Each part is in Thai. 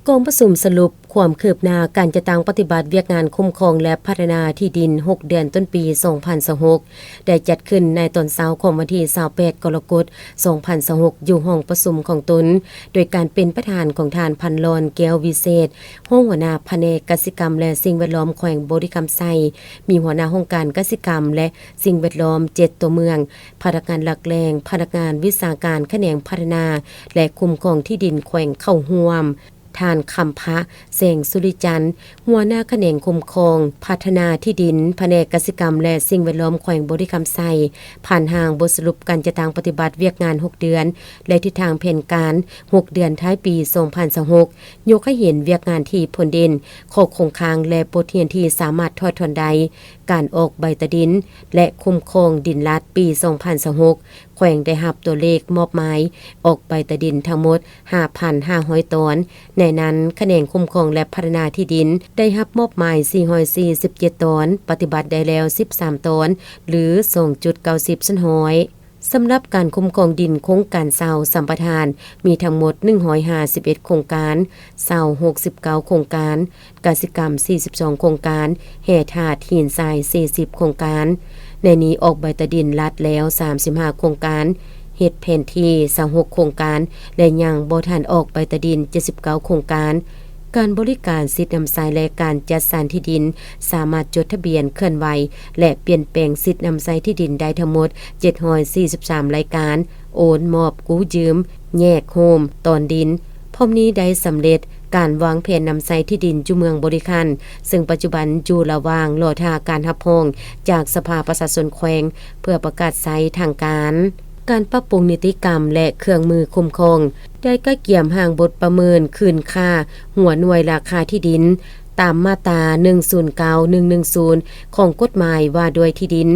กองประชุมสรุปความคืบหน้าการจัดตั้งปฏิบัติเวียกงานคุ้มครองและพัฒนาที่ดิน6เดือนต้นปี2026ได้จัดขึ้นในตอนเช้าของวันที่28กรกฎาคม2026อยู่ห้องประชุมของตนโดยการเป็นประธานของทานพันลอนแก้ววิเศษห้องหัวหน้าแผนกกสิกรรมและสิ่งแวดล้อมแขวงบริคำไซมีหัวหน้าองค์การกสิกรรมและสิ่งแวดล้อม7ตัวเมืองพนักงานหลักแหล่งพนักงานวิชาการแขนงพัฒนาและคุ้มครองที่ดินแขวงเข้าร่วมทานคำพะแสงสุริจันทร์หัวหน้าแขนงคุ้มครองพัฒนาที่ดินแผนกกสิกรรมและสิ่งแวดล้อมแขวงบริคำไซผ่านทางบทสรุปการจัดตั้งปฏิบัติเวียกงาน6เดือนและทิศทางแผนการ6เดือนท้ายปี2026ยกให้เห็นเวียกงานที่ผลเด่นข้อคงค้างและบทเรียนที่สามารถทอดถอนได้การออกใบตะดินและคุ้มครองดินลัดปี2026แขวงได้รับตัวเลขมอบหมายออกใบตะดินทั้งหมด 5,500 ตอนในนั้นแขนงคุ้มครองและพัฒนาที่ดินได้รับมอบหมาย447 ตอนปฏิบัติได้แล้ว13 ตอนหรือ 2.90% สำหรับการคุ้มครองดินโครงการเซาสัมปทานมีทั้งหมด151โครงการเซา69โครงการกสิกรรม42โครงการแห่ธาตุหินทราย40โครงการในนี้ออกใบตะดินลัดแล้ว35โครงการเฮ็ดแผนที่26โครงการและยังบ่ทันออกใบตะดิน79โครงการการบริการสิทธิ์นำทรายและการจัดสรรที่ดินสามารถจดทะเบียนเคลื่อนไหวและเปลี่ยนแปลงสิทธิ์นำทรายที่ดินได้ทั้งหมด743รายการโอนมอบกู้ยืมแยกโฮมตอนดินพร้อมนี้ได้สำเร็จการวางแผนนำไซที่ดินจุเมืองบริคันซึ่งปัจจุบันอยู่ระหว่างรอท่าการรับรองจากสภาประชาชนแขวงเพื่อประกาศไซทางการปรับปรุงนิติกรรมและเครื่องมือคุ้มครองได้ใกล้เกี่ยมห่างบทประเมินคืนค่าหัวหน่วยราคาที่ดินตามมาตรา109-110ของกฎหมายว่าด้วยที่ดิน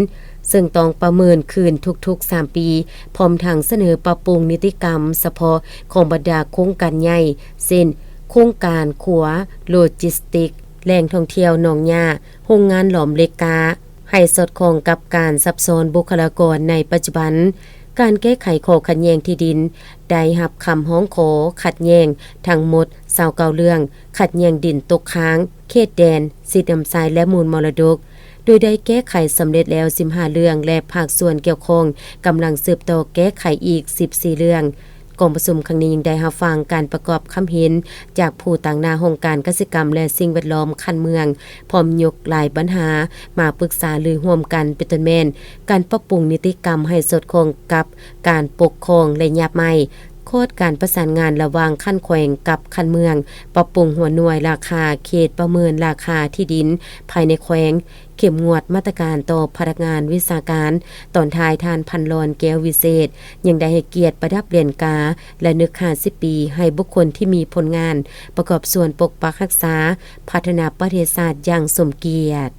ซึ่งต้องประเมินคืนทุกๆ3ปีพร้อมทางเสนอปรับปรุงนิติกรรมเฉพาะของบรรดาโครงการใหญ่เช่นโครงการขัวโลจิสติกแหล่งท่องเที่ยวหนองหญ้าโรงงานหลอมเหล็กกาให้สอดคล้องกับการซับซ้อนบุคลากรในปัจจุบันการแก้ไขข้อขัดแย้งที่ดินได้รับคำร้องขอขัดแย้งทั้งหมด29เรื่องขัดแย้งดินตกค้างเขตแดนสิทธินำทรายและมูลมรดกโดยได้แก้ไขสำเร็จแล้ว15เรื่องและภาคส่วนเกี่ยวข้องกำลังสืบต่อแก้ไขอีก14เรื่องกองประชุมครั้งนี้ยังได้รับฟังการประกอบคำเห็นจากผู้ต่างหน้าองค์การเกษตรกรรมและสิ่งแวดล้อมคันเมืองพร้อมยกหลายปัญหามาปรึกษาหรือร่วมกันเป็นต้นแม่นการปรับปรุงนิติกรรมให้สอดคล้องกับการปกครองและยับใหม่โคดการประสานงานระหว่างขั้นแขวงกับขั้นเมืองปรับปรุงหัวหน่วยราคาเขตประเมินราคาที่ดินภายในแขวงเข้มงวดมาตรการต่อพนักงานวิชาการตอนท้ายทานพันลอนแก้ววิเศษยังได้ให้เกียรติประดับเหรียญกาและนึก50ปีให้บุคคลที่มีผลงานประกอบส่วนปกปักรักษาพัฒนาประเทศชาติอย่างสมเกียรติ